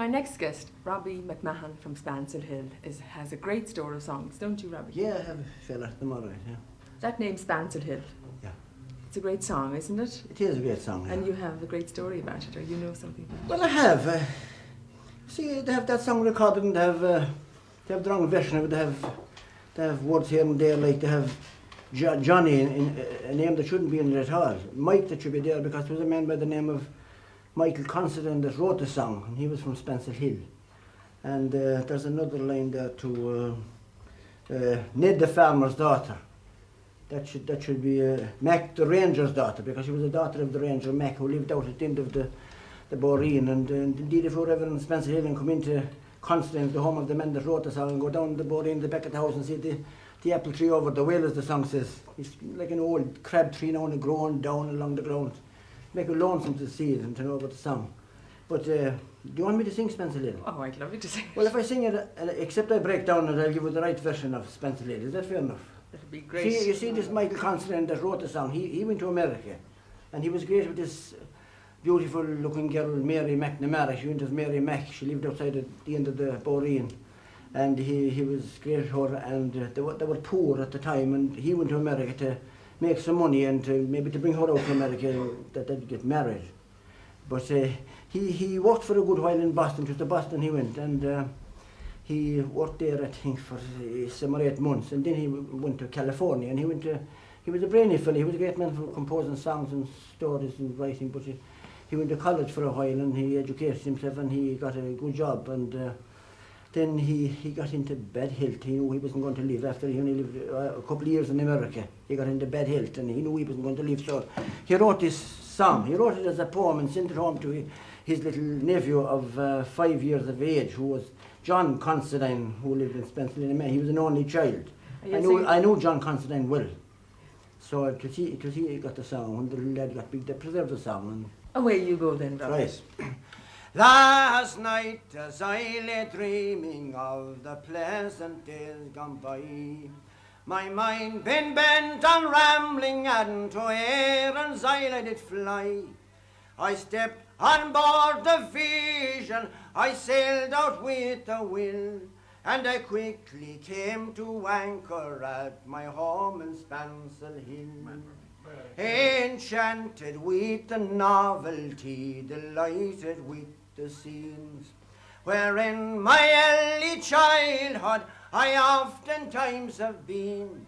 My next guest, Robbie McMahon from Spancil Hill, has a great store of songs, don't you, Robbie? Yeah, I have a fella at the mother, yeah. That name, Spancil Hill. Yeah. It's a great song, isn't it? It is a great song, yeah. And you have a great story about it, or you know something about it? Well, I have. See, they have that song recorded and they have the wrong version of it. They have words here and there, like they have Johnny in a name that shouldn't be in it at all. Mike that should be there because there was a man by the name of Michael Considine that wrote the song, and he was from Spancil Hill. And there's another line there to Ned the farmer's daughter. That should be Mack the ranger's daughter, because she was a daughter of the ranger Mack, who lived out at the end of the Boreen. And indeed, if you were ever in Spancil Hill and come into Considine, the home of the men that wrote the song, and go down the Boreen, the back of the house, and see the apple tree over the well, as the song says. It's like an old crab tree now, and growing down along the ground. Make you lonesome to see it and to know about the song. But do you want me to sing Spancil Hill? Oh, I'd love you to sing. Well, if I sing it, except I break down it, I'll give you the right version of Spancil Hill. Is that fair enough? That'd be great. See, you see this Michael Considine that wrote the song, he went to America, and he was great with this beautiful looking girl, Mary McNamara. She went as Mary Mack. She lived outside at the end of the Boreen. And he was great with her, and they were poor at the time, and he went to America to make some money and maybe to bring her out to America, that they'd get married. But he worked for a good while in Boston. It was to Boston he went, and he worked there, I think, for 7 or 8 months, and then he went to California, and he was a brainy fellow. He was a great man for composing songs and stories and writing, but he went to college for a while, and he educated himself, and he got a good job, and then he got into bad health. He knew he wasn't going to live after he only lived a couple of years in America. He got into bad health, and he knew he wasn't going to live, so he wrote this song. He wrote it as a poem and sent it home to his little nephew of 5 years of age, who was John Considine, who lived in Spansel Hill. He was an only child. I knew John Considine well. So it was he got the song. When the little lad got big, they preserved the song. And away you go then, Robbie. right. Last night as I lay dreaming of the pleasant days gone by, my mind been bent on rambling and to errands I let it fly. I stepped on board the Vision, I sailed out with a will, and I quickly came to anchor at my home in Spansel Hill. Enchanted with the novelty, delighted with the scenes, wherein my early childhood I oftentimes have been.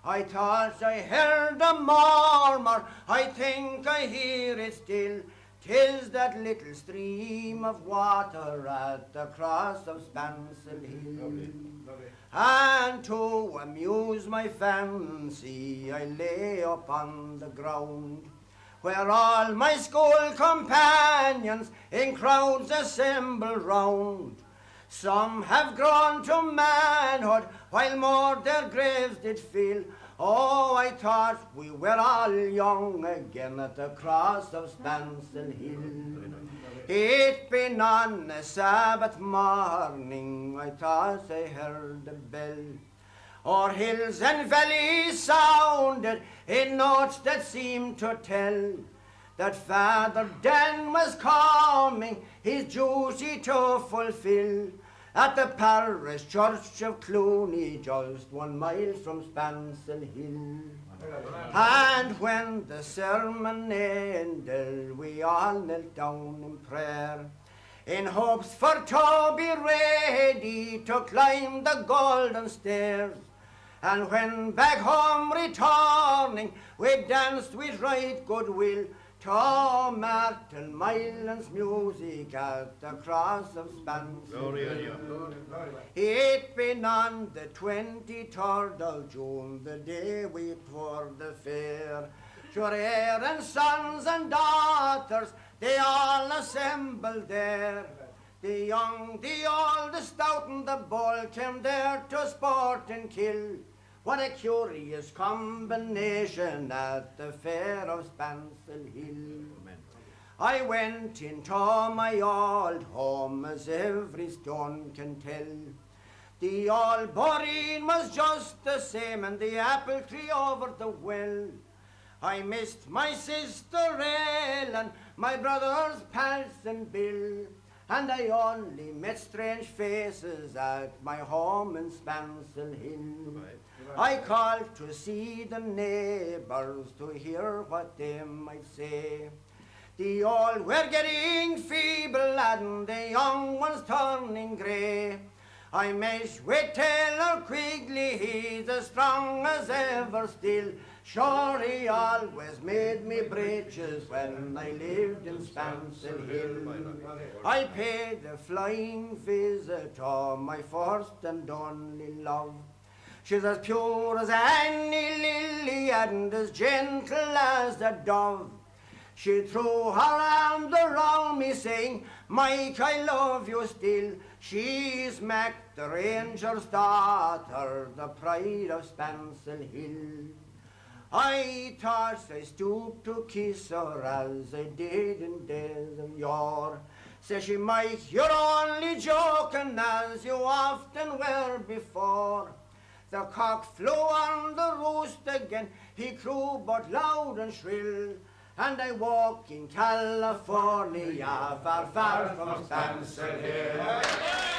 I thought I heard a murmur, I think I hear it still. 'Tis that little stream of water at the cross of Spansel Hill. And to amuse my fancy, I lay upon the ground, where all my school companions in crowds assemble round. Some have grown to manhood, while more their graves did fill. Oh, I thought we were all young again at the cross of Spansel Hill. It been on a Sabbath morning, I thought I heard a bell. O'er hills and valleys sounded in notes that seemed to tell that Father Dan was coming his duty to fulfill at the parish church of Clooney, just 1 mile from Spansel Hill. And when the sermon ended, we all knelt down in prayer, in hopes for to be ready to climb the golden stairs. And when back home returning, we danced with right goodwill to Martin Mylan's music at the cross of Spansel. It been on the 23rd of June, the day we for the fair. Sure, and sons and daughters, they all assembled there. The young, the old, the stout and the bold came there to sport and kill. What a curious combination at the fair of Spansel Hill. I went into my old home, as every stone can tell. The old Boreen was just the same, and the apple tree over the well. I missed my sister Ellen, my brothers Pals and Bill, and I only met strange faces at my home in Spancil Hill. I called to see the neighbours to hear what they might say. The old were getting feeble and the young ones turning grey. I met with Taylor Quigley, he's as strong as ever still. Sure, he always made me breeches when I lived in Spancil Hill. I paid a flying visit to my first and only love. She's as pure as any lily and as gentle as a dove. She threw her arms around me saying, Mike, I love you still. She's Mack, the ranger's daughter, the pride of Spancil Hill. I thought I stooped to kiss her as I did in days of yore. Says she, Mike, you're only joking as you often were before. The cock flew on the roost again, he crew but loud and shrill. And I walk in California, far, far from Spancil Hill.